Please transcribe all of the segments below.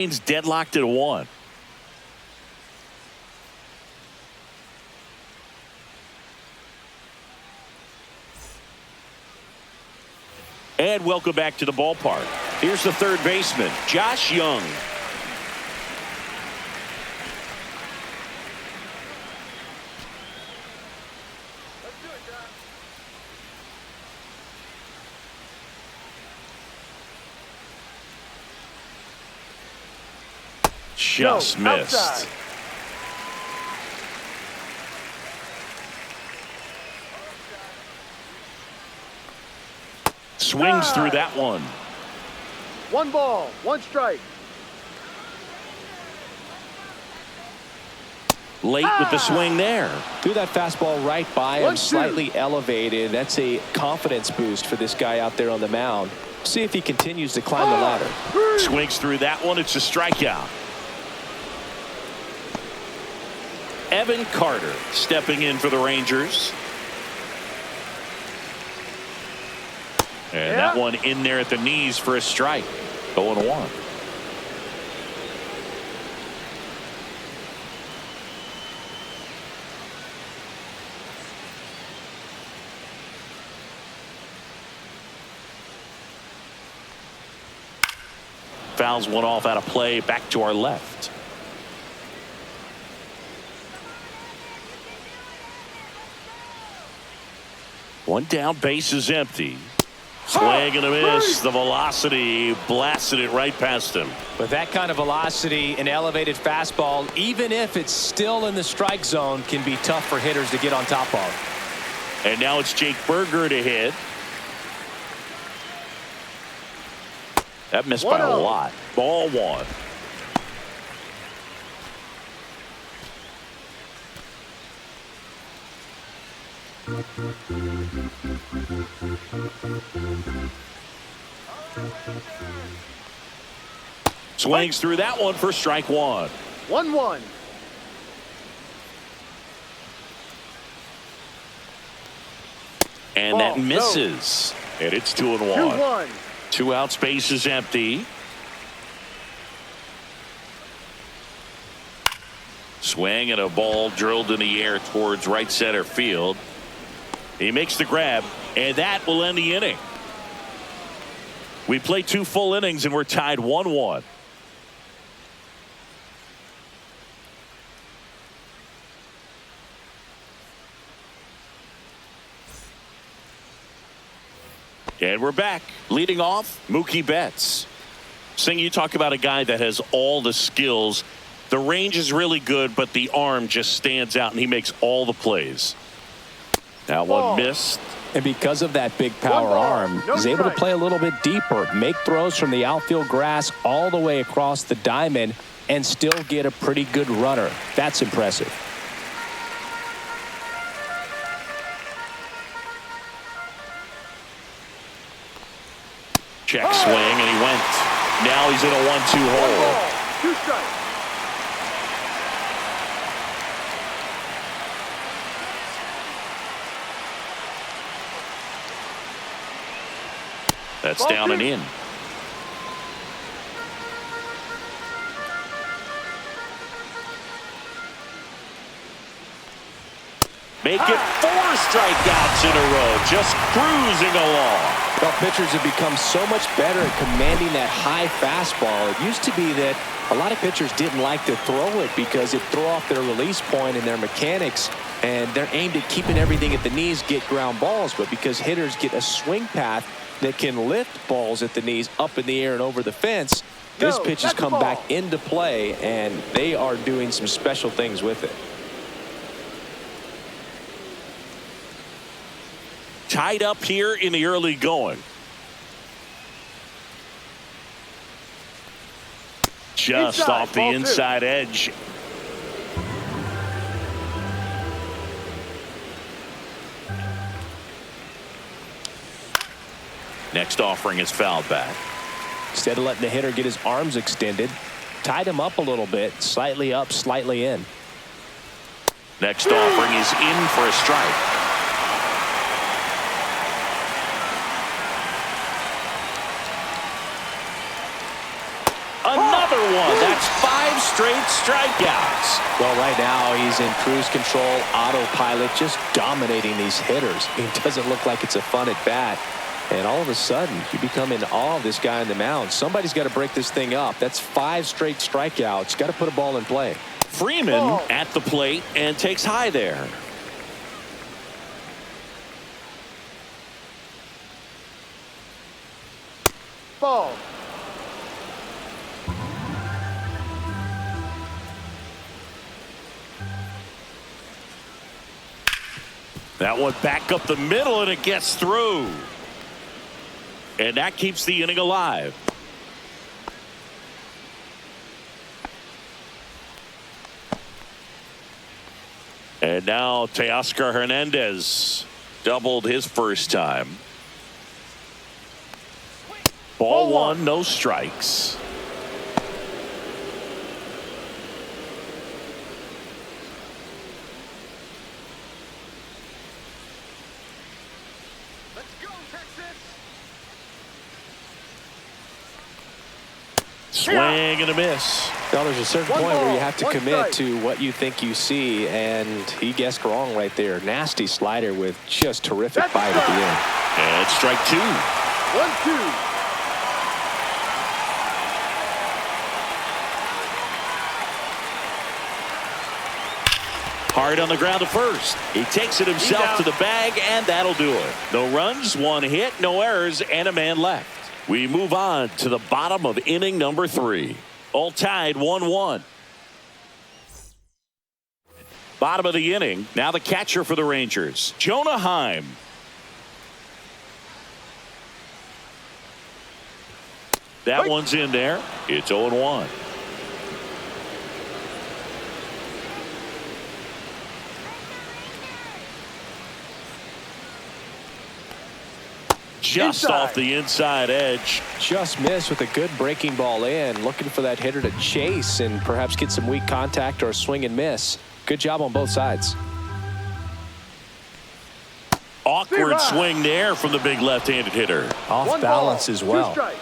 Deadlocked at 1. And welcome back to the ballpark. Here's the third baseman, Josh Young. Just missed. Outside. Swings through that one. 1 ball, 1 strike. Late with the swing there. Threw that fastball right by him, slightly elevated. That's a confidence boost for this guy out there on the mound. See if he continues to climb the ladder. Swings through that one. It's a strikeout. Evan Carter stepping in for the Rangers. And that one in there at the knees for a strike. 0-1. Fouls one off out of play, back to our left. One down, base is empty. Swing and a miss. The velocity blasted it right past him. With that kind of velocity, an elevated fastball, even if it's still in the strike zone, can be tough for hitters to get on top of. And now it's Jake Berger to hit. That missed by a lot. Ball 1. Swings through that one for strike 1. 1-1. And that misses. And it's 2-1. 2-1. 2 out, space is empty. Swing and a ball drilled in the air towards right center field. He makes the grab, and that will end the inning. We play 2 full innings, and we're tied 1-1. And we're back. Leading off, Mookie Betts. Sing, you talk about a guy that has all the skills. The range is really good, but the arm just stands out, and he makes all the plays. That one missed. And because of that big power arm, he's able to play a little bit deeper, make throws from the outfield grass all the way across the diamond, and still get a pretty good runner. That's impressive. Check swing, and he went. Now he's in a 1-2 hole. 2 strikes. That's down and in. Make it 4 strikeouts in a row, just cruising along. Well, pitchers have become so much better at commanding that high fastball. It used to be that a lot of pitchers didn't like to throw it because it threw off their release point and their mechanics, and they're aimed at keeping everything at the knees, get ground balls. But because hitters get a swing path that can lift balls at the knees up in the air and over the fence, this pitch has come back into play, and they are doing some special things with it. Tied up here in the early going. Just off the inside edge. Next offering is fouled back. Instead of letting the hitter get his arms extended, tied him up a little bit, slightly up, slightly in. Next offering is in for a strike. Another one strikeouts. Well, right now he's in cruise control, autopilot, just dominating these hitters. It doesn't look like it's a fun at bat. And all of a sudden, you become in awe of this guy on the mound. Somebody's got to break this thing up. That's 5 straight strikeouts. Got to put a ball in play. Freeman at the plate and takes high there. Ball. That one back up the middle, and it gets through. And that keeps the inning alive. And now Teoscar Hernandez doubled his first time. Ball one, no strikes. Let's go, Texas. Swing and a miss. Well, there's a certain One point where ball, you have to one commit strike. to what you think you see, and he guessed wrong right there. Nasty slider with just terrific That's bite at the strike. end. And strike 2. 1-2. Hard on the ground to first. He takes it himself to the bag, and that'll do it. No runs, 1 hit, no errors, and a man left. We move on to the bottom of inning number 3. All tied 1-1. Bottom of the inning. Now the catcher for the Rangers, Jonah Heim. That one's in there. It's 0-1. Just Inside. off the inside edge. Just missed with a good breaking ball in. Looking for that hitter to chase and perhaps get some weak contact or a swing and miss. Good job on both sides. Awkward swing there from the big left-handed hitter. Off 1 balance ball, as 2 well. strikes.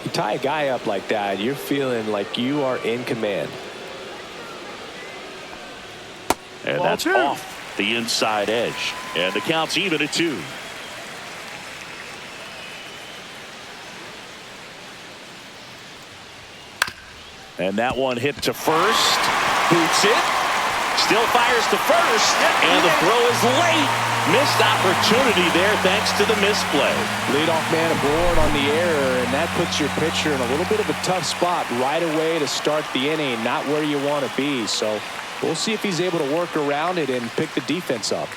You tie a guy up like that, you're feeling like you are in command. And Ball that's 2. off the inside edge. And the count's even at 2. And that one hit to first. Boots it. Still fires to first. And the throw is late. Missed opportunity there thanks to the misplay. Leadoff man aboard on the error, and that puts your pitcher in a little bit of a tough spot right away to start the inning. Not where you want to be. So we'll see if he's able to work around it and pick the defense up.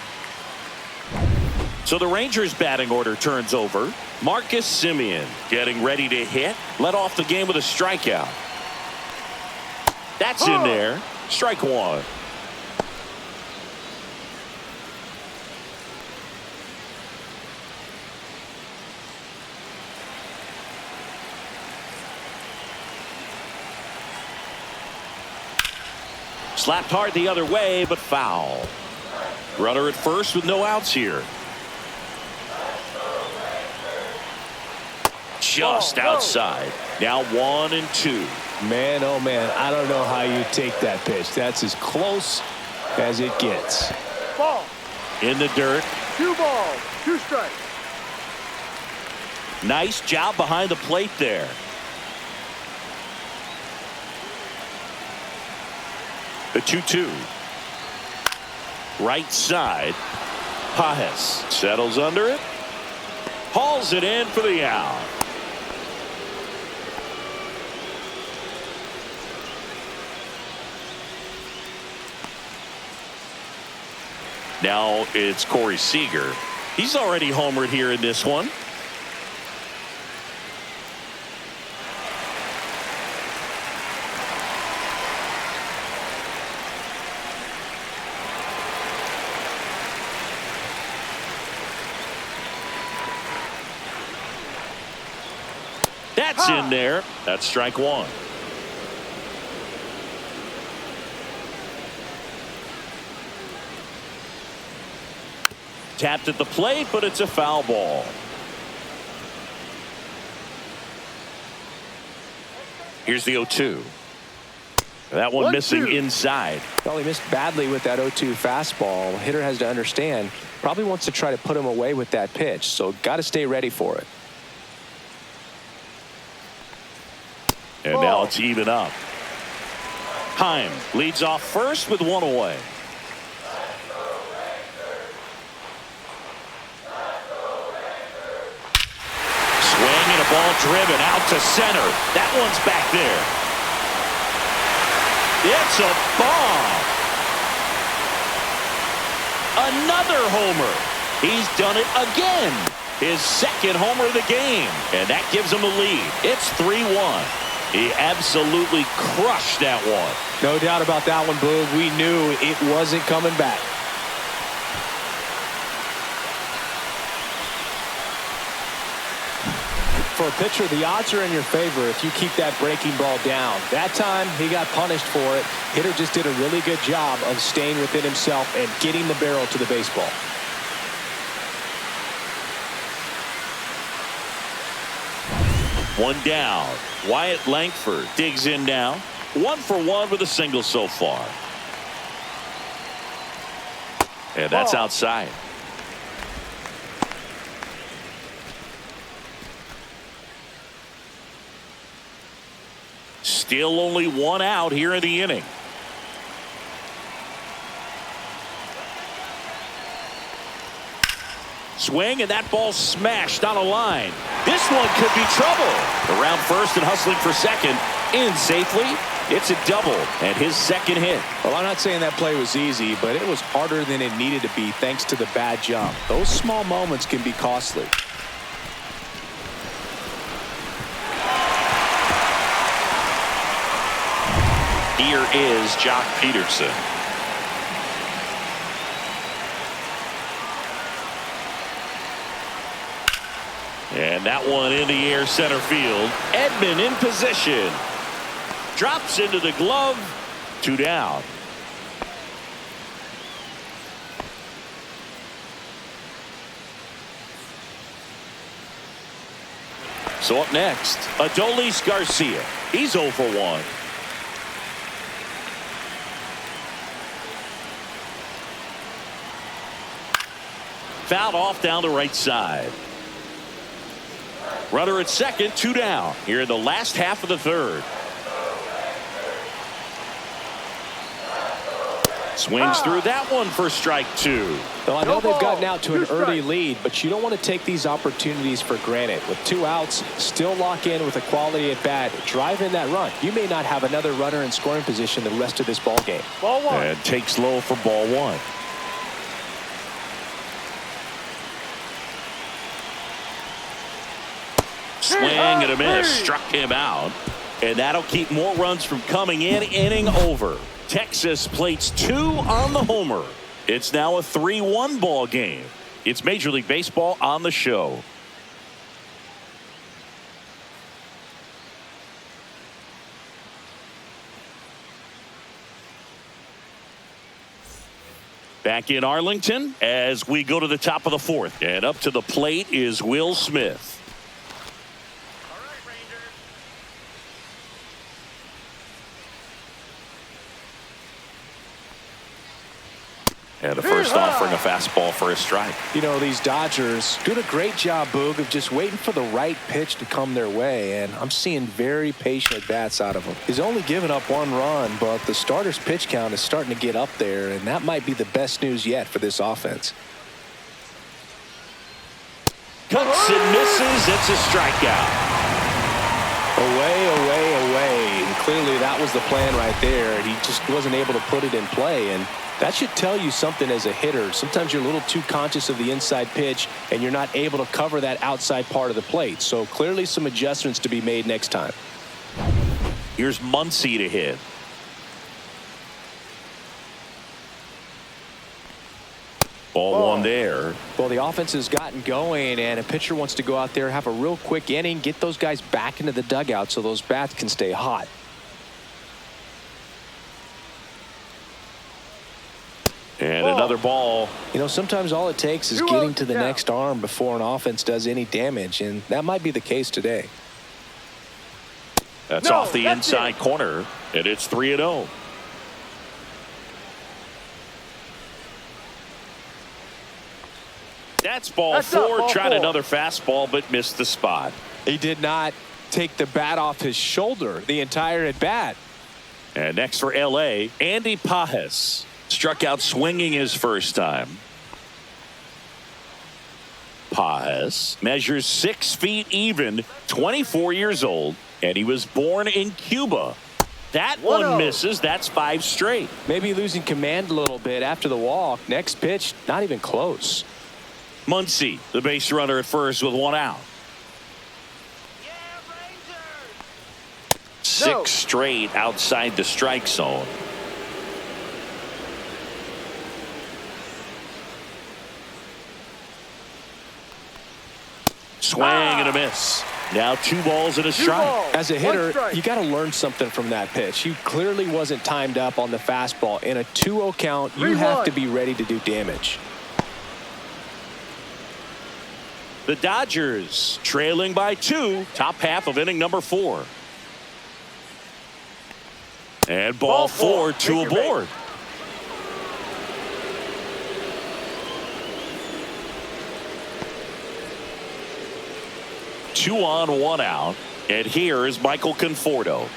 So the Rangers batting order turns over. Marcus Semien getting ready to hit. Led off the game with a strikeout. That's in there. Strike 1. Slapped hard the other way, but foul. Runner at first with no outs here. Just outside. Now 1-2. Man, oh man, I don't know how you take that pitch. That's as close as it gets. Ball. In the dirt. 2 balls, 2 strikes. Nice job behind the plate there. The 2-2. Right side. Pajes settles under it. Hauls it in for the out. Now it's Corey Seager. He's already homered here in this one. That's in there. That's strike 1. Tapped at the plate, but it's a foul ball. Here's the 0-2. That one missing 1-2. inside. Well, he missed badly with that 0-2 fastball. Hitter has to understand, probably wants to try to put him away with that pitch, so got to stay ready for it. And now it's even up. Heim leads off first with one away. Swing and a ball driven out to center. That one's back there. It's a bomb. Another homer. He's done it again. His second homer of the game. And that gives him the lead. It's 3-1. He absolutely crushed that one. No doubt about that one, Boog. We knew it wasn't coming back. For a pitcher, the odds are in your favor if you keep that breaking ball down. That time, he got punished for it. Hitter just did a really good job of staying within himself and getting the barrel to the baseball. One down. Wyatt Langford digs in now. 1 for 1 with a single so far. And that's outside. Still only one out here in the inning. Swing, and that ball smashed on a line. This one could be trouble. Around first and hustling for second. In safely. It's a double and his second hit. Well, I'm not saying that play was easy, but it was harder than it needed to be thanks to the bad jump. Those small moments can be costly. Here is Jock Peterson. And that one in the air center field. Edman in position. Drops into the glove. 2 down. So up next, Adolis Garcia. He's 0 for 1. Fouled off down the right side. Runner at second, 2 down here in the last half of the third. Swings through that one for strike 2. Well, I know they've gotten out to an early lead, but you don't want to take these opportunities for granted. With 2 outs, still lock in with a quality at bat. Drive in that run. You may not have another runner in scoring position the rest of this ball game. Ball 1. And takes low for ball 1. Swing and a miss. Struck him out. And that'll keep more runs from coming in. Inning over. Texas plates 2 on the homer. It's now a 3-1 ball game. It's Major League Baseball on the show. Back in Arlington as we go to the top of the 4th. And up to the plate is Will Smith. And the first offering a fastball for a strike. You know, these Dodgers doing a great job, Boog, of just waiting for the right pitch to come their way, and I'm seeing very patient bats out of them. He's only given up 1 run, but the starter's pitch count is starting to get up there, and that might be the best news yet for this offense. Cuts and misses. It's a strikeout. Away, away, away. And clearly that was the plan right there. He just wasn't able to put it in play, and that should tell you something as a hitter. Sometimes you're a little too conscious of the inside pitch, and you're not able to cover that outside part of the plate. So clearly some adjustments to be made next time. Here's Muncy to hit. Ball 1 there. Well, the offense has gotten going, and a pitcher wants to go out there, have a real quick inning, get those guys back into the dugout so those bats can stay hot. And another ball. You know, sometimes all it takes is getting to the next arm before an offense does any damage, and that might be the case today. That's off the inside corner. And it's 3-0. That's ball four. Ball Tried four. another fastball, but missed the spot. He did not take the bat off his shoulder the entire at bat. And next for L.A., Andy Pages. Struck out swinging his first time. Pages measures 6 feet even, 24 years old, and he was born in Cuba. That one misses. That's 5 straight. Maybe losing command a little bit after the walk. Next pitch, not even close. Muncy, the base runner at first with 1 out. 6 straight outside the strike zone. Swing and a miss. Now 2 balls and a strike. As a hitter, you got to learn something from that pitch. He clearly wasn't timed up on the fastball. In a 2-0 count, you have to be ready to do damage. The Dodgers trailing by 2, top half of inning number 4. And ball 4, 2 aboard. Two on, 1 out. And here is Michael Conforto.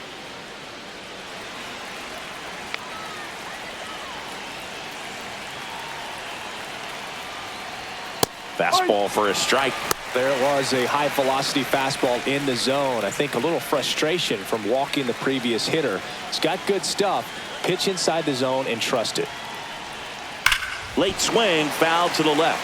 Fastball for a strike. There was a high velocity fastball in the zone. I think a little frustration from walking the previous hitter. It's got good stuff. Pitch inside the zone and trust it. Late swing, foul to the left.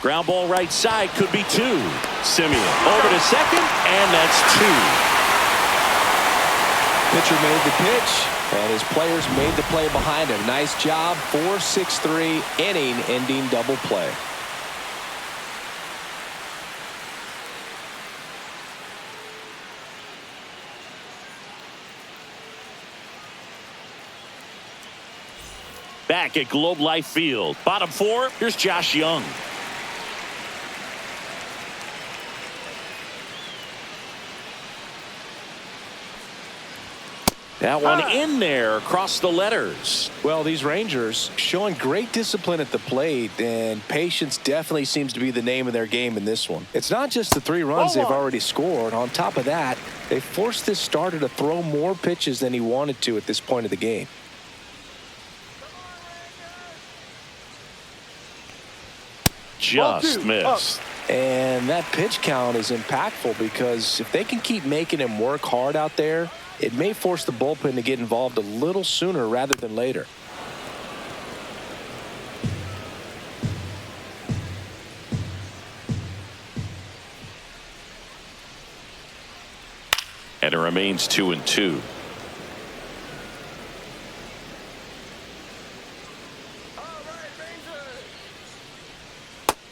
Ground ball right side, could be 2. Simeon over to second, and that's 2. Pitcher made the pitch, and his players made the play behind him. Nice job. 4-6-3 inning-ending double play. Back at Globe Life Field. Bottom 4, here's Josh Young. That one in there across the letters. Well, these Rangers showing great discipline at the plate, and patience definitely seems to be the name of their game in this one. It's not just the 3 runs they've already scored. On top of that, they forced this starter to throw more pitches than he wanted to at this point of the game. Just missed. And that pitch count is impactful because if they can keep making him work hard out there, it may force the bullpen to get involved a little sooner rather than later. And it remains 2-2.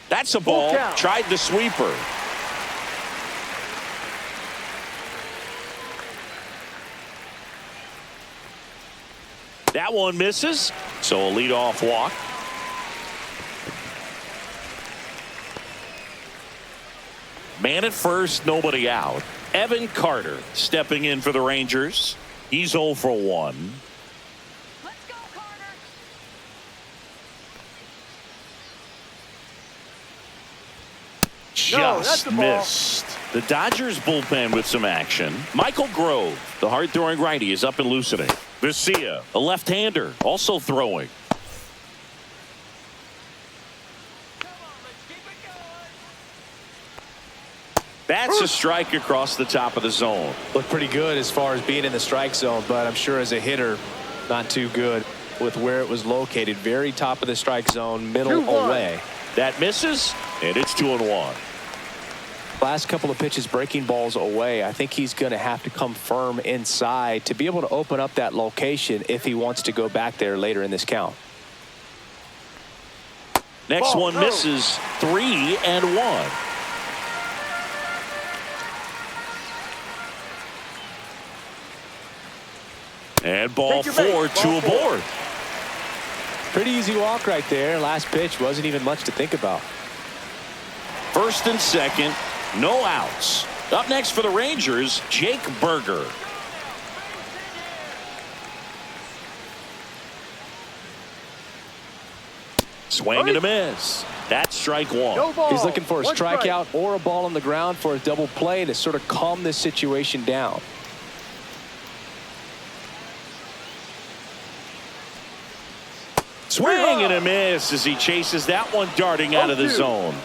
That's a ball. Tried the sweeper. That one misses. So a leadoff walk. Man at first, nobody out. Evan Carter stepping in for the Rangers. He's 0 for 1. Let's go, Carter. Just missed. The Dodgers bullpen with some action. Michael Grove, the hard-throwing righty, is up and loosening. Vesia, a left-hander, also throwing. That's a strike across the top of the zone. Looked pretty good as far as being in the strike zone, but I'm sure as a hitter, not too good with where it was located. Very top of the strike zone, middle away. That misses, and it's 2-1. Last couple of pitches breaking balls away. I think he's going to have to come firm inside to be able to open up that location if he wants to go back there later in this count. Next one misses. 3-1. And ball 4, 2 aboard. Pretty easy walk right there. Last pitch wasn't even much to think about. First and second, no outs. Up next for the Rangers, Jake Berger. Swing and a miss. That's strike one. No ball. He's looking for a One strike. strikeout or a ball on the ground for a double play to sort of calm this situation down. Swing and a miss as he chases that one darting out of the 0-2. zone.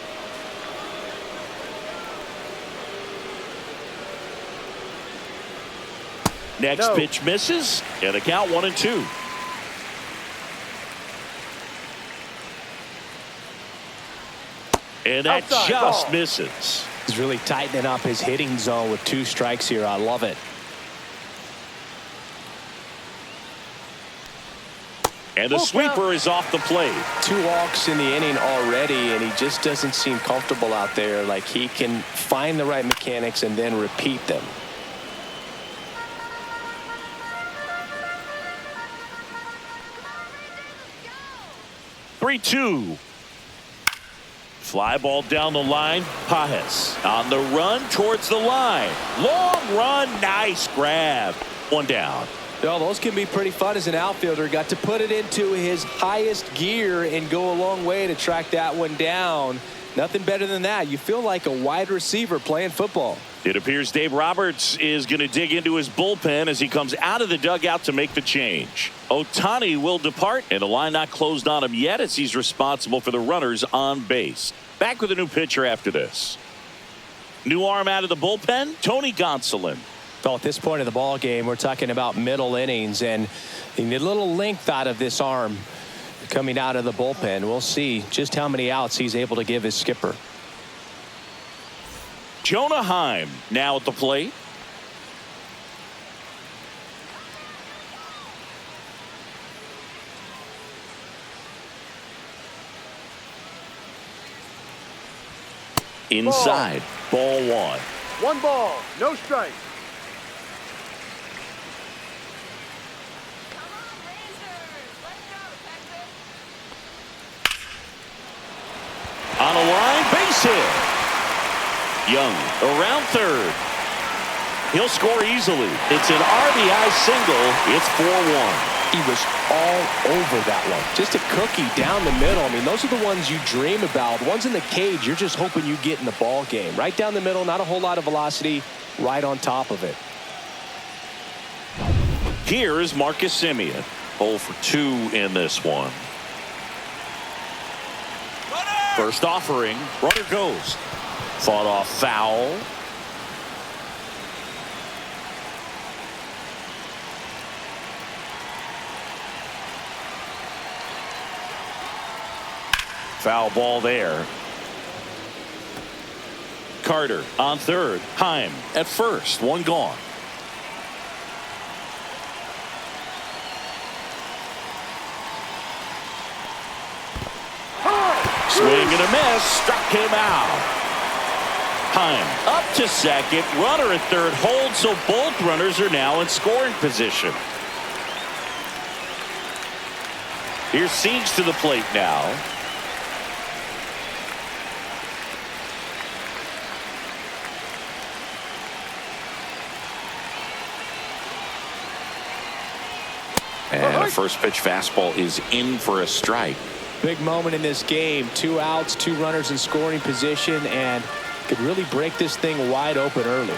Next No. pitch misses, and the count 1-2. And that Outside just ball. misses. He's really tightening up his hitting zone with 2 strikes here. I love it. And the Full sweeper count. is off the plate. 2 walks in the inning already, and he just doesn't seem comfortable out there. Like he can find the right mechanics and then repeat them. Come on, 3-2. Rangers, let's go. Fly ball down the line. Pajes on the run towards the line. Long run. Nice grab. One down. Well, those can be pretty fun as an outfielder. Got to put it into his highest gear and go a long way to track that one down. Nothing better than that. You feel like a wide receiver playing football. It appears Dave Roberts is going to dig into his bullpen as he comes out of the dugout to make the change. Ohtani will depart, and the line not closed on him yet as he's responsible for the runners on base. Back with a new pitcher after this. New arm out of the bullpen, Tony Gonsolin. Well, at this point of the ball game, we're talking about middle innings, and you need a little length out of this arm coming out of the bullpen. We'll see just how many outs he's able to give his skipper. Jonah Heim now at the plate. Inside, ball one. 1 ball. No strike. Come on, Rangers, let's go, Texas. On a line, base hit. Young around third. He'll score easily. It's an RBI single. It's 4-1. He was all over that one. Just a cookie down the middle. I mean, those are the ones you dream about. The ones in the cage, you're just hoping you get in the ball game. Right down the middle, not a whole lot of velocity, right on top of it. Here is Marcus Semien. 0 for 2 in this one. First offering. Runner goes. Fought off foul. Foul ball there. Carter on third. Heim at first. One gone. Swing and a miss. Struck him out. Heim up to second. Runner at third holds, so both runners are now in scoring position. Here's Siegs to the plate now. And a first pitch fastball is in for a strike. Big moment in this game. 2 outs, 2 runners in scoring position, and could really break this thing wide open early.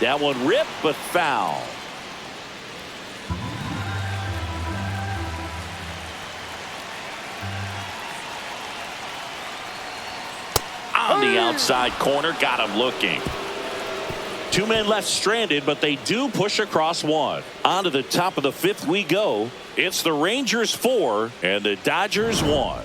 That one ripped, but foul. On the outside corner, got him looking. 2 men left stranded, but they do push across one. On to the top of the 5th we go. It's the Rangers 4 and the Dodgers 1.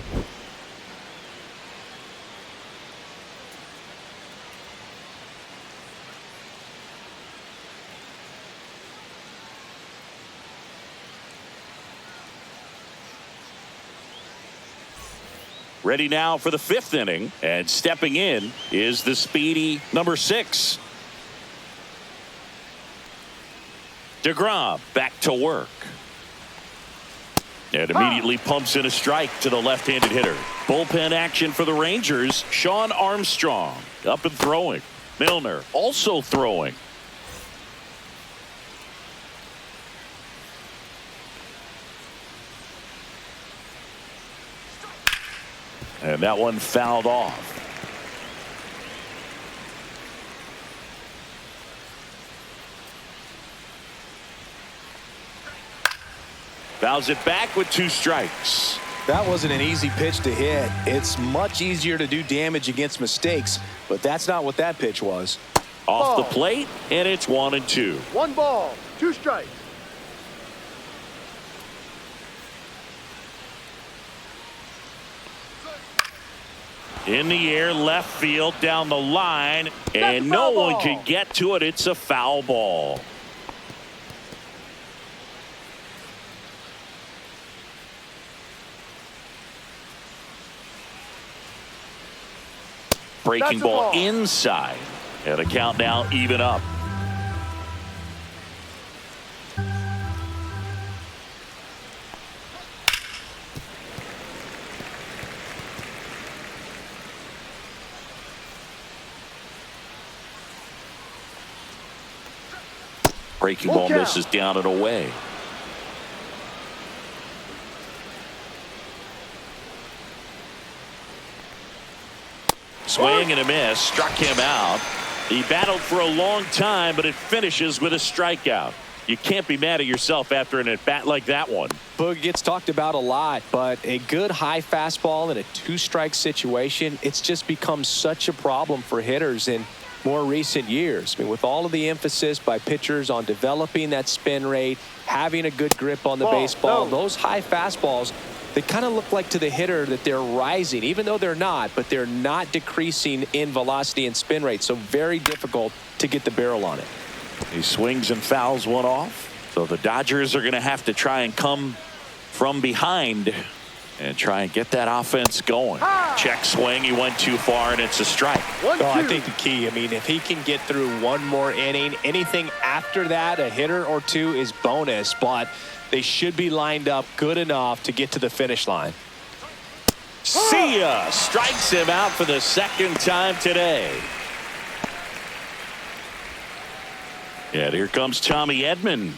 Ready now for the 5th inning, and stepping in is the speedy number 6. DeGrom back to work. And immediately pumps in a strike to the left-handed hitter. Bullpen action for the Rangers. Sean Armstrong up and throwing. Milner also throwing. And that one fouled off. Fouls it back with 2 strikes. That wasn't an easy pitch to hit. It's much easier to do damage against mistakes, but that's not what that pitch was. Off the plate, and it's 1-2. 1 ball, 2 strikes. In the air, left field, down the line, and no one can get to it. It's a foul ball. Breaking ball inside, and the count now even up. Breaking ball misses down and away. Swing and a miss, struck him out. He battled for a long time, but it finishes with a strikeout. You can't be mad at yourself after an at-bat like that one. Boog gets talked about a lot, but a good high fastball in a 2-strike situation, it's just become such a problem for hitters in more recent years. I mean, with all of the emphasis by pitchers on developing that spin rate, having a good grip on the baseball, those high fastballs, they kind of look like to the hitter that they're rising, even though they're not, but they're not decreasing in velocity and spin rate. So very difficult to get the barrel on it. He swings and fouls one off. So the Dodgers are going to have to try and come from behind and try and get that offense going. Check swing. He went too far, and it's a strike. I think the key, I mean, if he can get through one more inning, anything after that, a hitter or 2 is bonus, but they should be lined up good enough to get to the finish line. See ya! Strikes him out for the 2nd time today. And here comes Tommy Edman.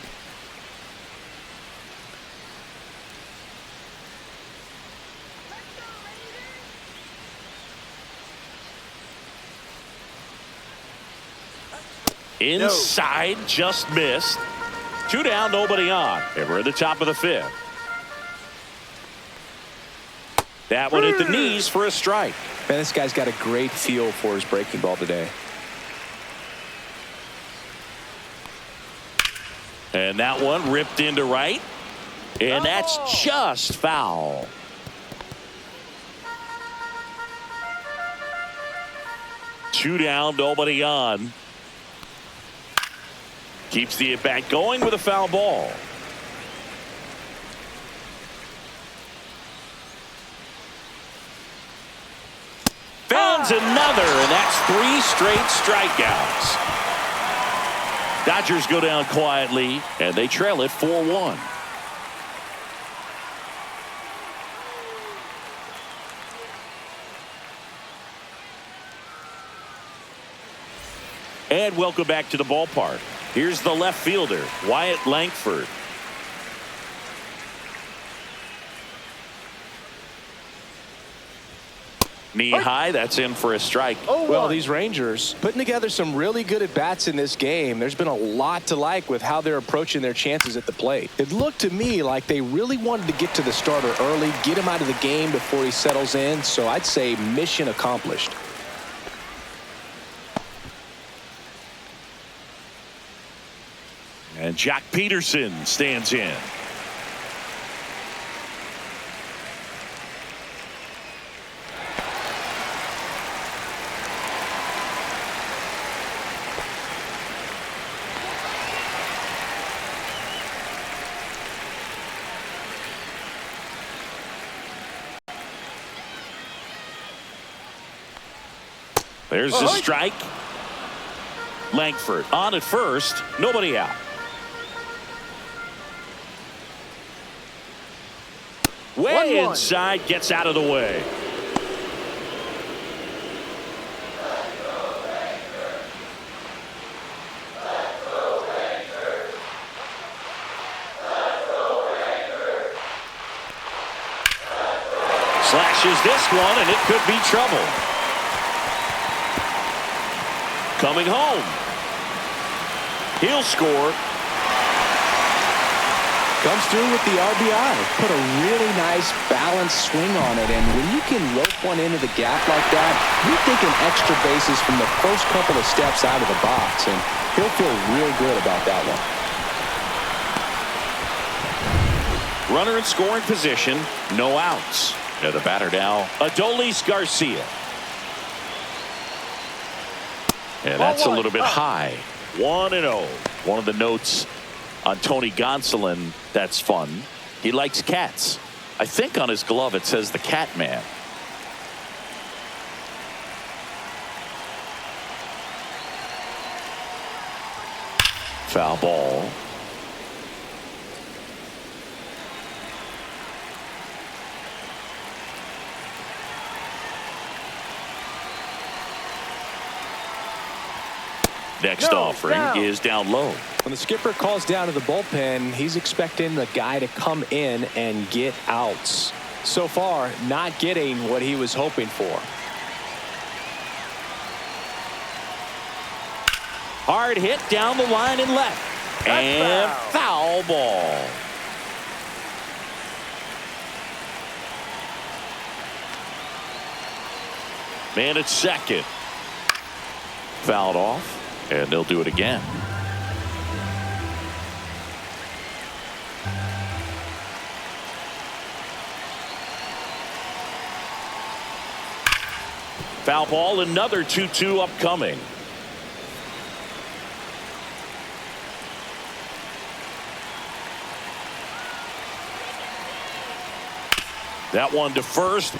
Inside, just missed. 2 down, nobody on. And we're at the top of the 5th. That one at the knees for a strike. Man, this guy's got a great feel for his breaking ball today. And that one ripped into right. And that's just foul. Two down, nobody on. Keeps the at-bat going with a foul ball. Finds another, and that's 3 straight strikeouts. Dodgers go down quietly, and they trail it 4-1. And welcome back to the ballpark. Here's the left fielder, Wyatt Langford. Knee high, that's in for a strike. Well, these Rangers putting together some really good at-bats in this game. There's been a lot to like with how they're approaching their chances at the plate. It looked to me like they really wanted to get to the starter early, get him out of the game before he settles in. So I'd say mission accomplished. And Jock Peterson stands in. There's the strike. Langford on at first, nobody out. Way 1-1. inside, gets out of the way. Slashes this one, and it could be trouble. Coming home. He'll score. Comes through with the RBI. Put a really nice balanced swing on it. And when you can rope one into the gap like that, you're thinking extra bases from the first couple of steps out of the box. And he'll feel real good about that one. Runner in scoring position. No outs. Now the batter now, Adolis Garcia. And that's a little bit high. 1-0. One of the notes on Tony Gonsolin that's fun. He likes cats. I think on his glove it says the Cat Man. Foul ball. Next offering is down low. When the skipper calls down to the bullpen, he's expecting the guy to come in and get outs. So far, not getting what he was hoping for. Hard hit down the line and left. And foul ball. Man at second. Fouled off. And they'll do it again. Foul ball, another 2-2 upcoming. That one to first.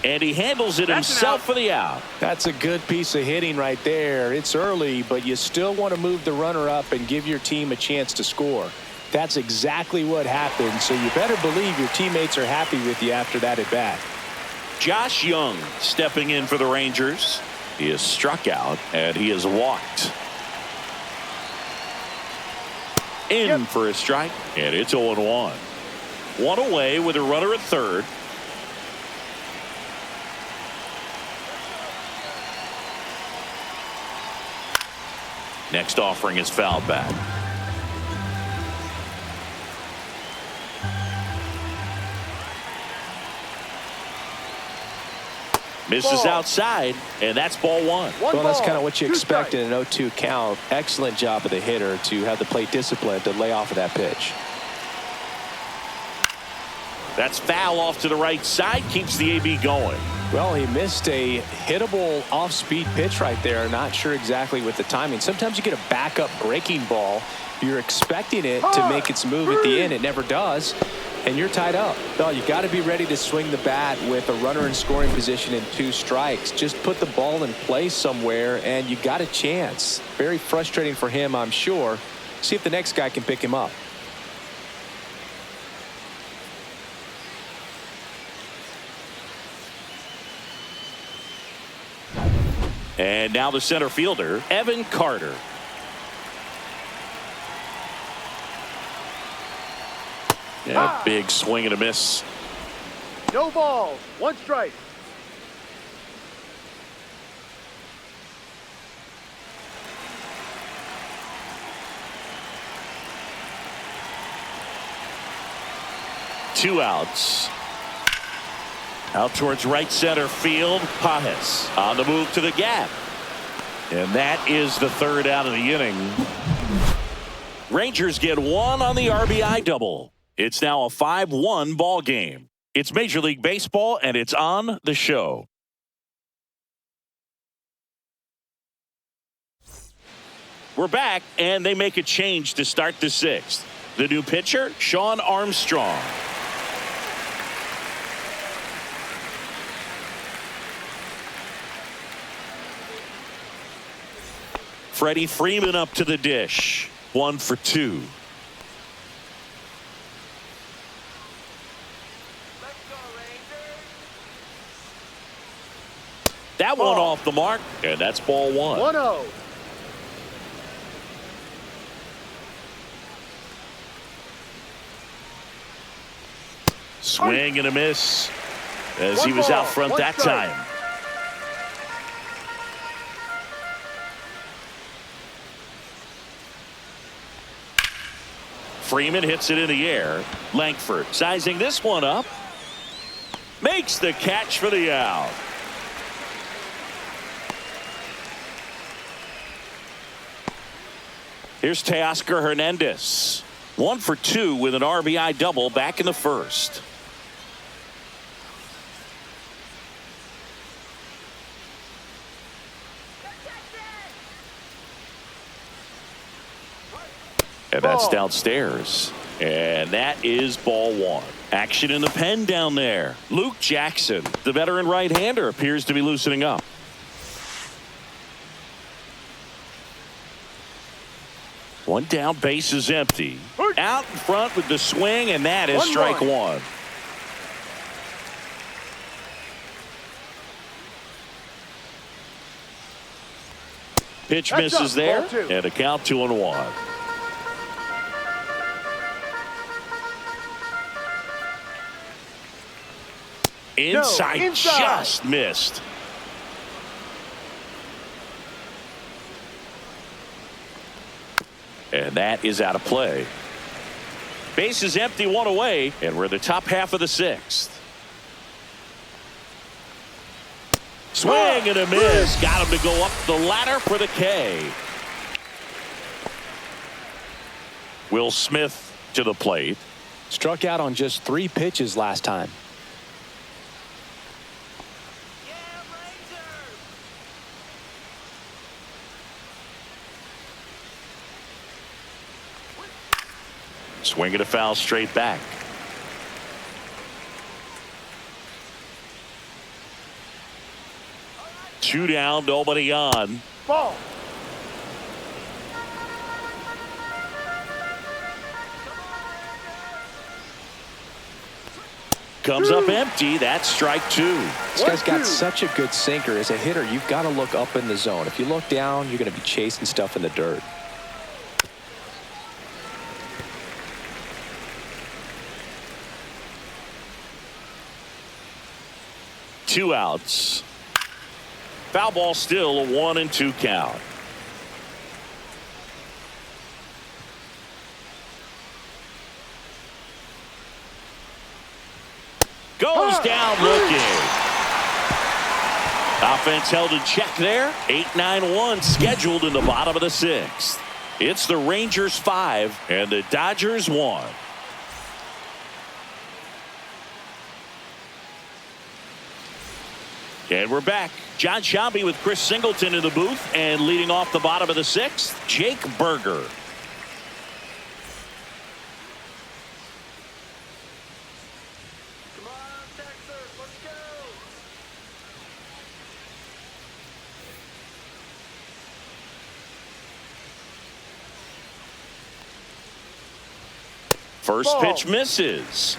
And he handles it himself for the out. That's a good piece of hitting right there. It's early, but you still want to move the runner up and give your team a chance to score. That's exactly what happened, so you better believe your teammates are happy with you after that at bat. Josh Young stepping in for the Rangers. He is struck out and he is walked. In for a strike, and it's 0-1. One away with a runner at third. Next offering is fouled back. Misses outside, and that's ball one. Well, that's kind of what you expect in an 0-2 count. Excellent job of the hitter to have the plate discipline to lay off of that pitch. That's foul off to the right side, keeps the AB going. Well, he missed a hittable off-speed pitch right there. Not sure exactly with the timing. Sometimes you get a backup breaking ball. You're expecting it to make its move at the end. It never does. And you're tied up. Well, you got to be ready to swing the bat with a runner in scoring position and 2 strikes. Just put the ball in place somewhere, and you got a chance. Very frustrating for him, I'm sure. See if the next guy can pick him up. And now the center fielder, Evan Carter. Yeah, big swing and a miss. No balls. 1 strike. Two outs. Out towards right center field. Pajes on the move to the gap. And that is the 3rd out of the inning. Rangers get 1 on the RBI double. It's now a 5-1 ball game. It's Major League Baseball, and it's on the show. We're back, and they make a change to start the 6th. The new pitcher, Shawn Armstrong. Freddie Freeman up to the dish. 1 for 2. That one off the mark, and that's ball one. 1-0. Swing and a miss as he One was ball, out front one that strike. time. Freeman hits it in the air. Langford sizing this one up. Makes the catch for the out. Here's Teoscar Hernandez. 1 for 2 with an RBI double back in the first. And that's downstairs. And that is ball one. Action in the pen down there. Luke Jackson, the veteran right-hander, appears to be loosening up. One down, base is empty. Out in front with the swing, and that is strike one. Pitch misses there, and a count 2-1. Inside, just missed. And that is out of play. Base is empty, one away, and we're in the top half of the sixth. Swing and a miss. Got him to go up the ladder for the K. Will Smith to the plate. Struck out on just 3 pitches last time. Swinging a foul straight back. Two down, nobody on. Ball. Comes up empty. That's strike two. This guy's got such a good sinker. As a hitter, you've got to look up in the zone. If you look down, you're going to be chasing stuff in the dirt. Two outs. Foul ball, still a 1-2 count. Goes down looking. Offense held in check there. 8-9-1 scheduled in the bottom of the sixth. It's the Rangers 5 and the Dodgers 1. And we're back. John Shelby with Chris Singleton in the booth, and leading off the bottom of the sixth, Jake Berger. Come on, Texas, let's go. First pitch misses.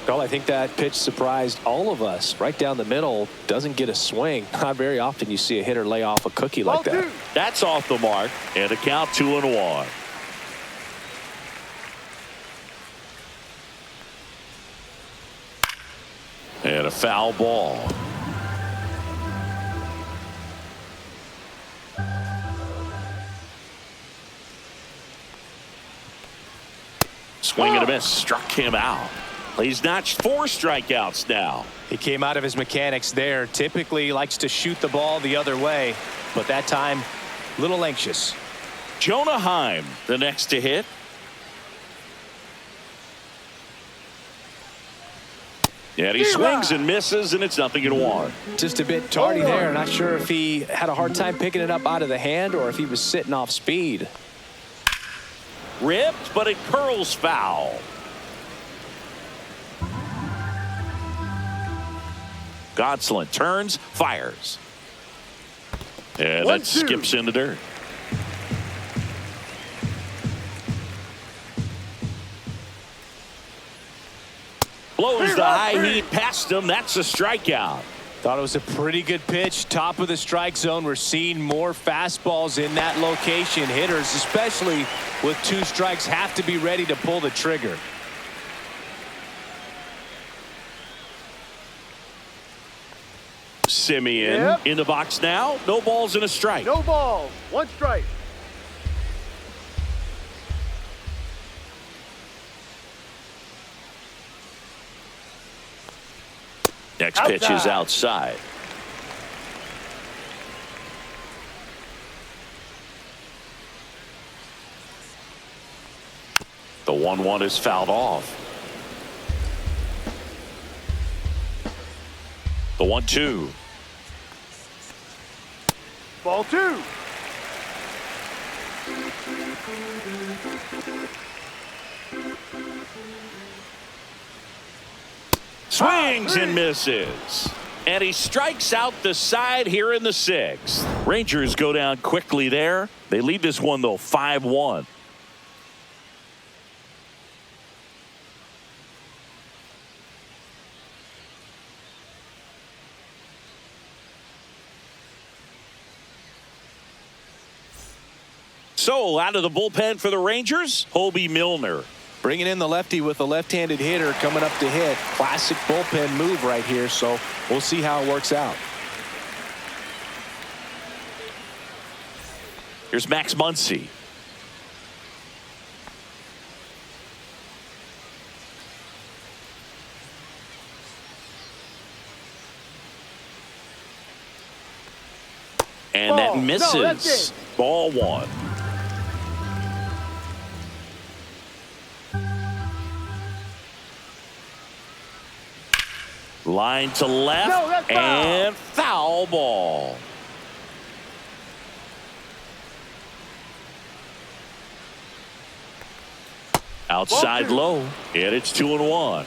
Well, I think that pitch surprised all of us. Right down the middle, doesn't get a swing. Not very often you see a hitter lay off a cookie like that. That's off the mark, and a count 2-1. And a foul ball. Swing and a miss, struck him out. He's notched 4 strikeouts now. He came out of his mechanics there. Typically likes to shoot the ball the other way, but that time, a little anxious. Jonah Heim, the next to hit. And he swings and misses, and it's 0-1. Just a bit tardy there. Not sure if he had a hard time picking it up out of the hand or if he was sitting off speed. Ripped, but it curls foul. Gonsolin turns, fires. And that skips in the dirt. Blows the high heat past him. That's a strikeout. Thought it was a pretty good pitch. Top of the strike zone. We're seeing more fastballs in that location. Hitters, especially with 2 strikes, have to be ready to pull the trigger. Simeon in the box now. No balls and a strike. No balls. 1 strike. Next pitch is outside. The 1-1 is fouled off. The 1-2. Ball 2. Swings and misses. And he strikes out the side here in the 6th. Rangers go down quickly there. They lead this one, though, 5-1. So out of the bullpen for the Rangers, Hobie Milner. Bringing in the lefty with a left-handed hitter coming up to hit. Classic bullpen move right here, so we'll see how it works out. Here's Max Muncy. And that misses. Ball 1. Line to left and foul ball. Outside low, and it's 2-1.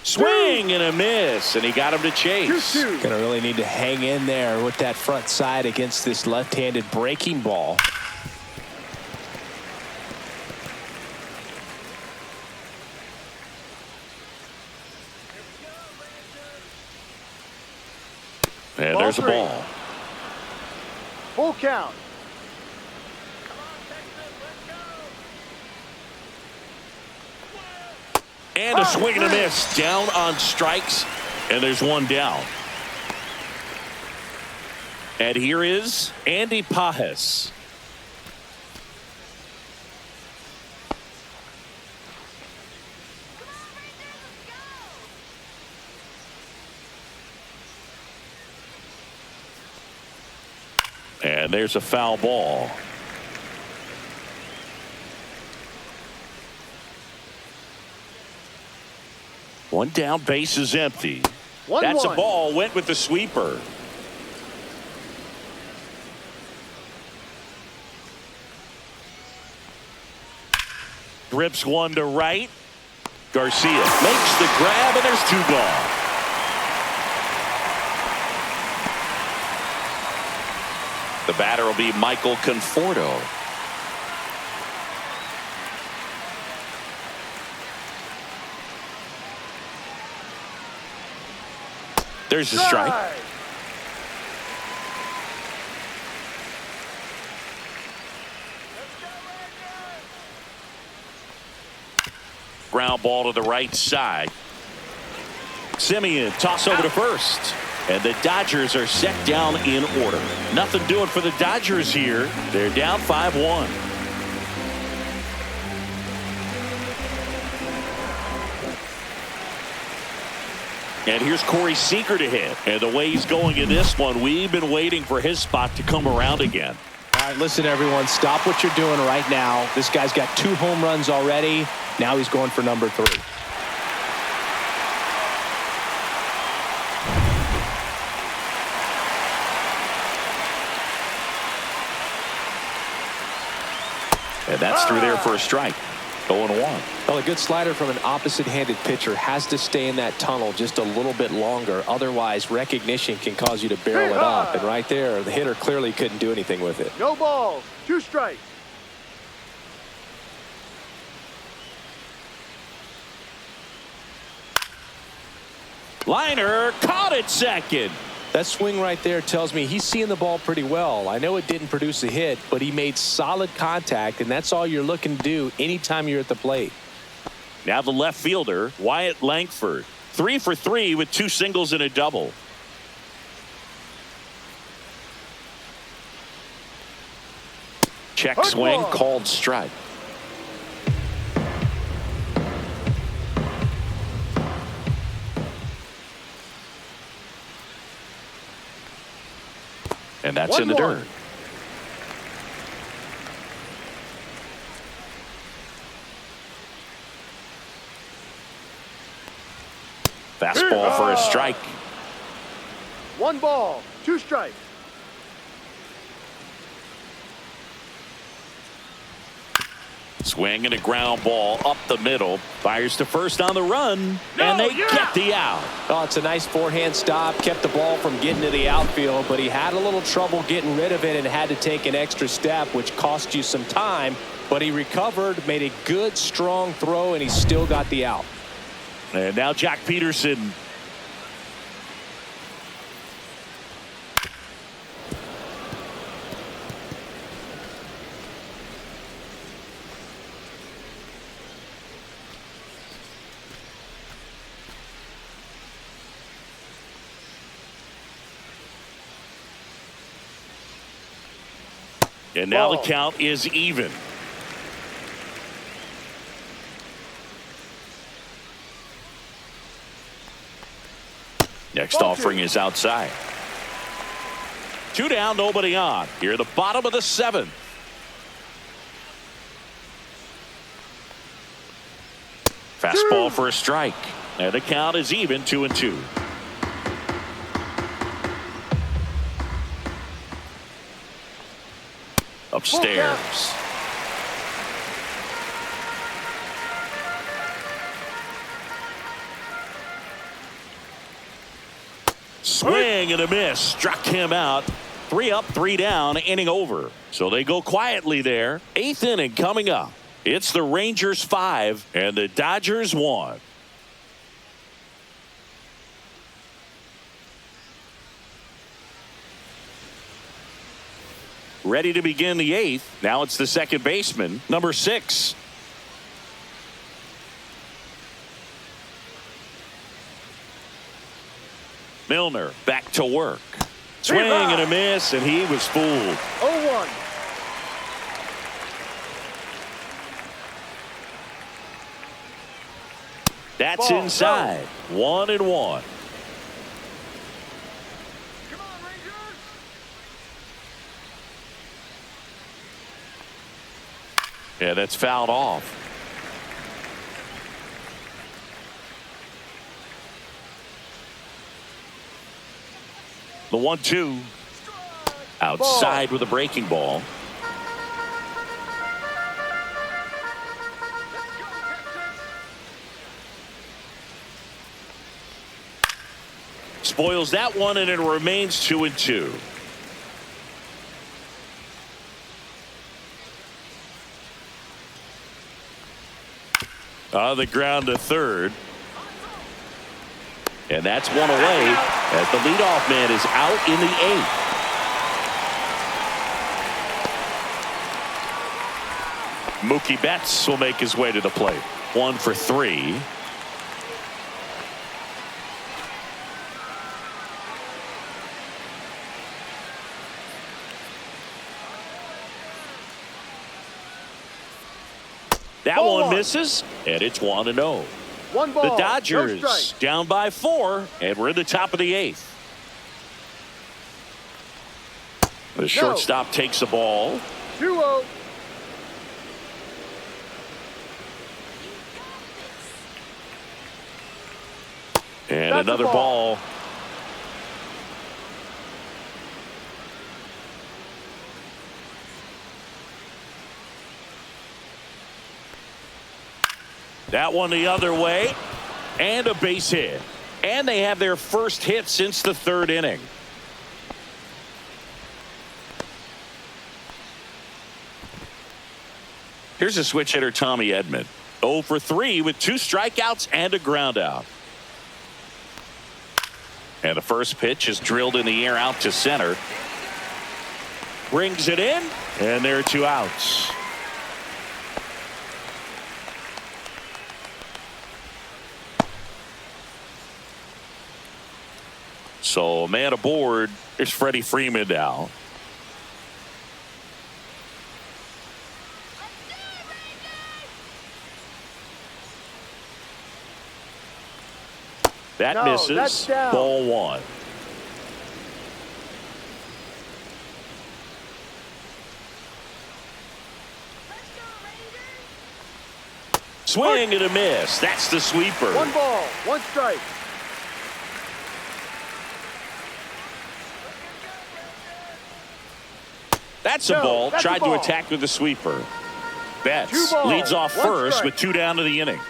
Swing and a miss, and he got him to chase. Gonna really need to hang in there with that front side against this left-handed breaking ball. And there's a ball. Full count. And a swing and a miss. Down on strikes, and there's 1 down. And here is Andy Pajes. And there's a foul ball. One down, base is empty. That's a ball, went with the sweeper. Drips one to right. Garcia makes the grab, and there's 2 gone. The batter will be Michael Conforto. There's a strike. Ground ball to the right side. Simeon toss over to first. And the Dodgers are set down in order. Nothing doing for the Dodgers here. They're down 5-1. And here's Corey Seager to hit. And the way he's going in this one, we've been waiting for his spot to come around again. All right, listen, everyone. Stop what you're doing right now. This guy's got 2 home runs already. Now he's going for number 3. And that's through there for a strike. 0-1. Well, a good slider from an opposite-handed pitcher has to stay in that tunnel just a little bit longer. Otherwise, recognition can cause you to barrel it up. And right there, the hitter clearly couldn't do anything with it. No balls. 2 strikes. Liner caught it second. That swing right there tells me he's seeing the ball pretty well. I know it didn't produce a hit, but he made solid contact, and that's all you're looking to do anytime you're at the plate. Now the left fielder, Wyatt Langford. 3 for 3 with 2 singles and a double. Check Hard swing, ball. called strike. And that's in the 1-1. dirt. Fastball for a strike. 1 ball. 2 strikes. Swing and a ground ball up the middle. Fires to first on the run. No, and they yeah. get the out. Oh, it's a nice forehand stop. Kept the ball from getting to the outfield, but he had a little trouble getting rid of it and had to take an extra step, which cost you some time. But he recovered, made a good, strong throw, and he still got the out. And now Jack Peterson. And now Ball. the count is even. Next Ball offering two. is outside. 2 down, nobody on. Here at the bottom of the 7th. Fastball for a strike. And the count is even, 2-2. Upstairs. Swing and a miss. Struck him out. 3 up, 3 down, inning over. So they go quietly there. 8th inning coming up. It's the Rangers 5 and the Dodgers 1. Ready to begin the 8th. Now it's the second baseman, number 6. Milner back to work. Swing and a miss, and he was fooled. 0-1. That's Ball, inside. 1-1. Come on, Rangers! Yeah, that's fouled off. The 1-2. Outside with a breaking ball. Spoils that one, and it remains 2-2. On the ground to third. And that's one away as the leadoff man is out in the 8th. Mookie Betts will make his way to the plate. 1 for 3. That Ball one one. misses, and it's 1-0. 1 ball. The No Dodgers strike. down by 4, and we're in the top of the 8th. The shortstop takes the ball. 2-0. And That's a another ball. ball. That one the other way. And a base hit. And they have their first hit since the third inning. Here's a switch hitter, Tommy Edman. 0 for 3 with 2 strikeouts and a ground out. And the first pitch is drilled in the air out to center. Brings it in, and there are 2 outs. So a man aboard. Here's Freddie Freeman now. That No, misses. that's down. Ball 1. Swing and a miss. That's the sweeper. 1 ball, 1 strike. That's a No, ball. that's a Tried to ball. attack with the sweeper. Betts 2 balls, leads off 1 first strike. with 2 down to the inning.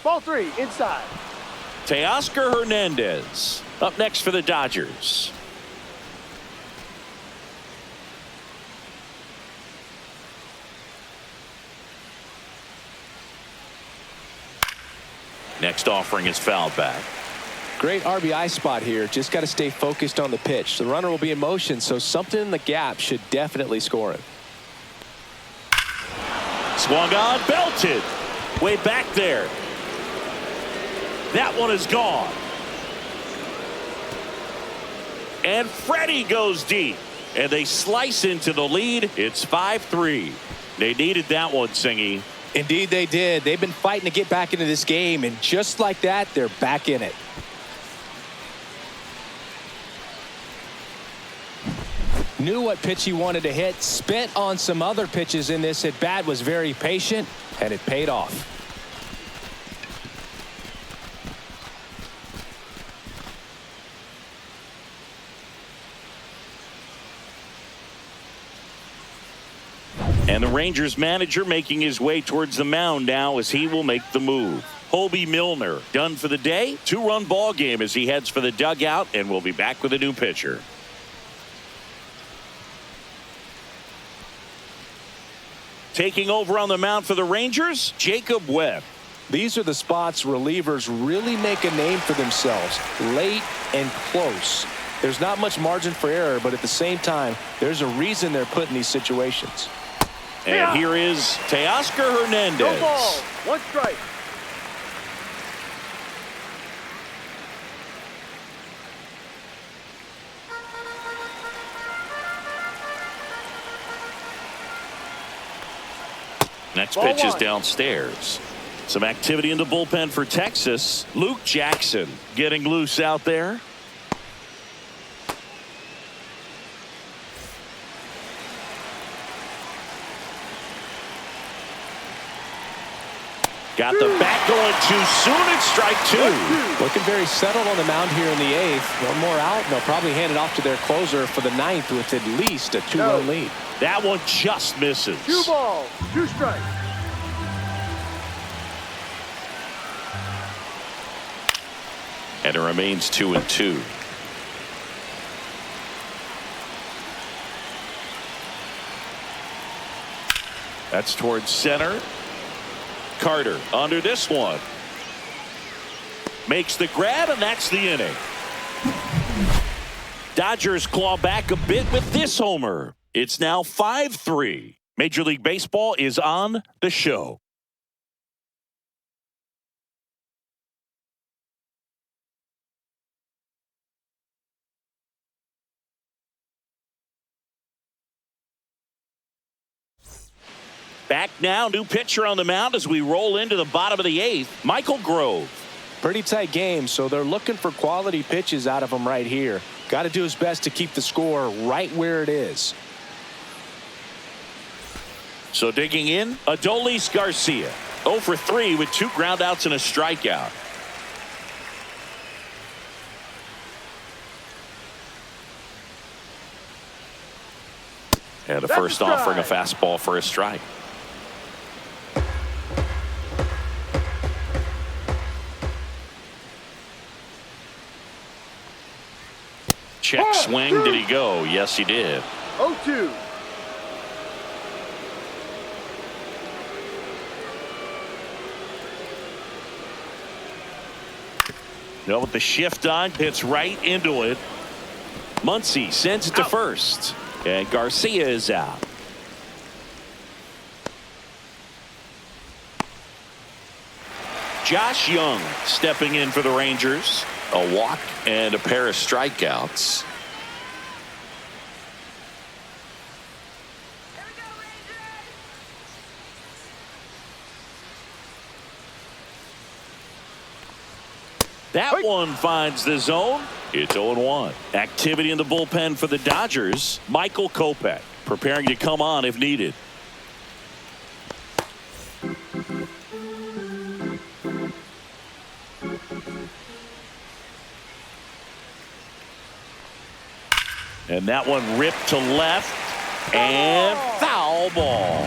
Ball 3, inside. Teoscar Hernandez up next for the Dodgers. Next offering is fouled back. Great RBI spot here. Just got to stay focused on the pitch. The runner will be in motion, so something in the gap should definitely score him. Swung on, belted. Way back there. That one is gone. And Freddie goes deep. And they slice into the lead. It's 5-3. They needed that one, Singy. Indeed they did. They've been fighting to get back into this game, and just like that, they're back in it. Knew what pitch he wanted to hit, spent on some other pitches in this at bat, was very patient, and it paid off. And the Rangers manager making his way towards the mound now as he will make the move. Hobie Milner done for the day. 2-run ball game as he heads for the dugout, and we'll be back with a new pitcher. Taking over on the mound for the Rangers, Jacob Webb. These are the spots relievers really make a name for themselves, late and close. There's not much margin for error, but at the same time, there's a reason they're put in these situations. And here is Teoscar Hernandez. No ball, 1 strike. Next Ball pitch is 1. downstairs. Some activity in the bullpen for Texas. Luke Jackson getting loose out there. Got the bat going too soon. It's strike 2. Looking very settled on the mound here in the 8th. One more out, and they'll probably hand it off to their closer for the 9th with at least a 2-run lead. That one just misses. 2 balls, 2 strikes. And it remains 2-2. That's towards center. Carter under this one. Makes the grab, and that's the inning. Dodgers claw back a bit with this homer. It's now 5-3. Major League Baseball is on the show. Back now, new pitcher on the mound as we roll into the bottom of the 8th, Michael Grove. Pretty tight game, so they're looking for quality pitches out of him right here. Got to do his best to keep the score right where it is. So digging in, Adolis Garcia. 0 for 3 with 2 groundouts and a strikeout. And the That's first a offering a strike. fastball for a strike. Check Ball, swing. two. Did he go? Yes, he did. 0-2. No, with the shift on, hits right into it. Muncy sends it to Out. first. And Garcia is out. Josh Young stepping in for the Rangers. A walk and a pair of strikeouts. Here we go, Rangers. That one finds the zone. It's 0-1. Activity in the bullpen for the Dodgers. Michael Kopech preparing to come on if needed. And that one ripped to left and foul ball.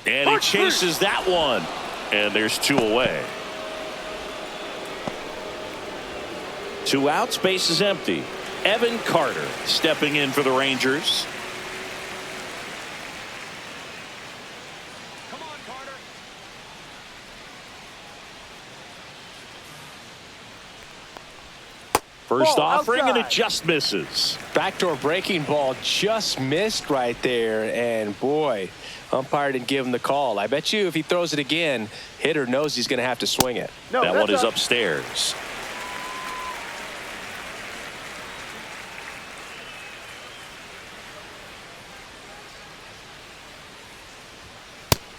And he chases that one. And there's two away. Two outs, base is empty. Evan Carter stepping in for the Rangers. Come on, Carter. First Ball offering and it outside. just misses. Backdoor breaking ball just missed right there, and boy, umpire didn't give him the call. I bet you if he throws it again, hitter knows he's going to have to swing it. No, That that's one is up. upstairs.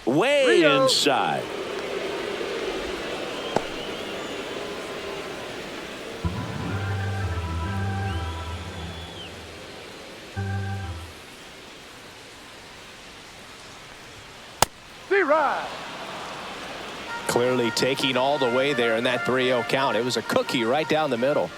Way Rio. inside. D-Ride. Clearly taking all the way there in that 3-0 count. It was a cookie right down the middle.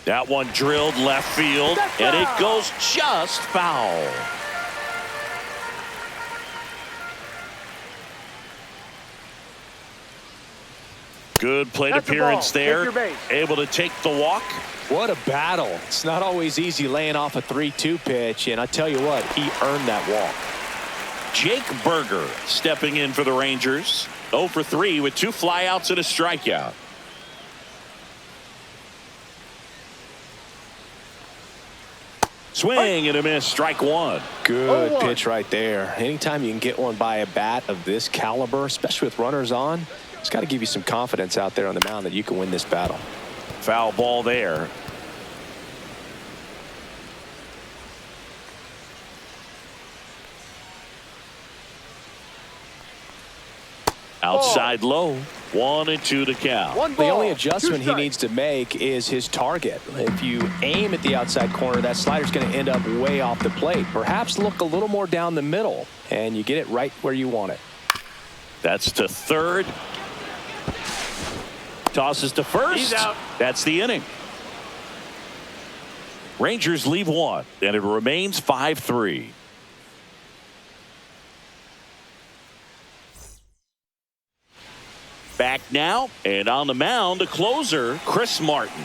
That one drilled left field, That's and it foul. goes just foul. Good plate That's the appearance ball. there. Take your base. Able to take the walk. What a battle. It's not always easy laying off a 3-2 pitch, and I tell you what, he earned that walk. Jake Berger stepping in for the Rangers. 0 for 3 with 2 flyouts and a strikeout. Swing and a miss. Strike one. Good 0-1. pitch right there. Anytime you can get one by a bat of this caliber, especially with runners on, it's got to give you some confidence out there on the mound that you can win this battle. Foul ball there. Outside low. 1-2 to count. One The ball, only two adjustment he strikes. needs to make is his target. If you aim at the outside corner, that slider's going to end up way off the plate. Perhaps look a little more down the middle, and you get it right where you want it. That's to third. Tosses to first. He's out. That's the inning. Rangers leave one, and it remains 5-3. Back now, and on the mound, the closer, Chris Martin.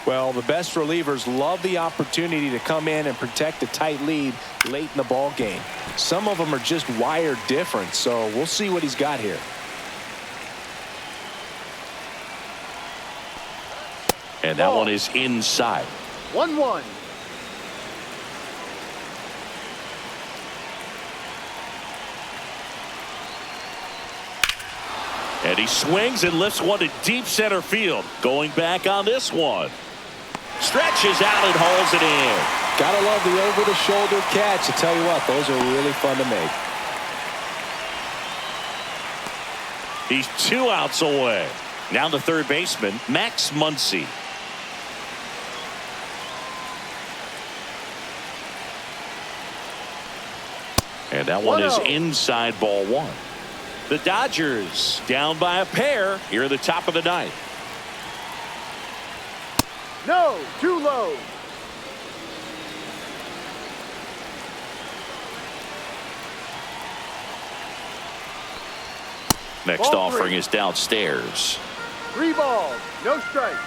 Well, the best relievers love the opportunity to come in and protect a tight lead late in the ball game. Some of them are just wired different, so we'll see what he's got here. And that Ball. one is inside. 1-1. And he swings and lifts one to deep center field. Going back on this one. Stretches out and hauls it in. Gotta love the over-the-shoulder catch. I tell you what, those are really fun to make. He's 2 outs away. Now the third baseman, Max Muncy. And that one is 1-0. inside, ball one. The Dodgers down by a pair here at the top of the ninth. No, too low. Next Ball offering three. is downstairs. 3 balls, no strikes.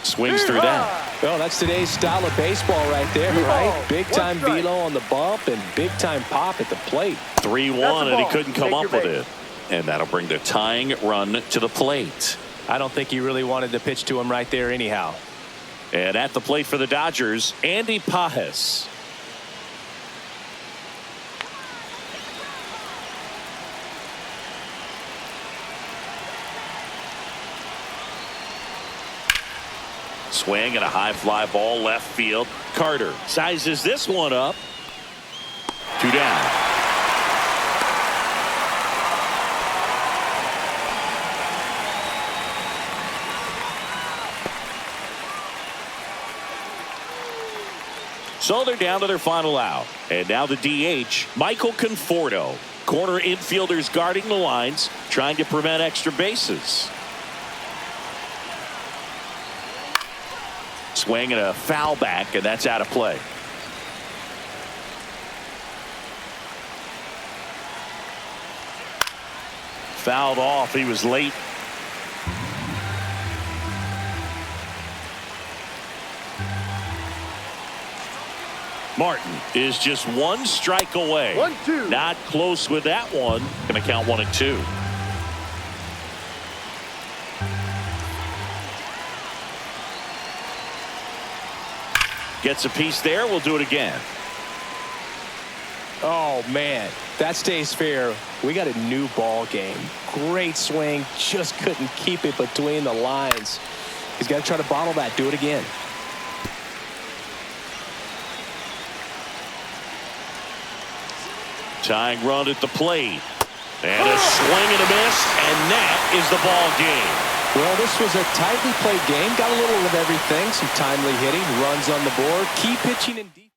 Swings through that. Well, that's today's style of baseball right there, Three right? balls, Big one time strike. velo on the bump and big time pop at the plate. 3-1, and he ball. couldn't come Take up your with base. it. And that'll bring the tying run to the plate. I don't think he really wanted to pitch to him right there anyhow. And at the plate for the Dodgers, Andy Pajes. Swing and a high fly ball left field. Carter sizes this one up. 2 down. So they're down to their final out. And now the DH, Michael Conforto. Corner infielders guarding the lines, trying to prevent extra bases. Swing and a foul back, and that's out of play. Fouled off. He was late. Martin is just 1 strike away. 1-2. Not close with that one. Going to count 1-2. Gets a piece there. We'll do it again. Oh, man, that stays fair. We got a new ball game. Great swing. Just couldn't keep it between the lines. He's got to try to bottle that. Do it again. Tying run at the plate. And a swing and a miss. And that is the ball game. Well, this was a tightly played game. Got a little of everything. Some timely hitting. Runs on the board. Key pitching and defense.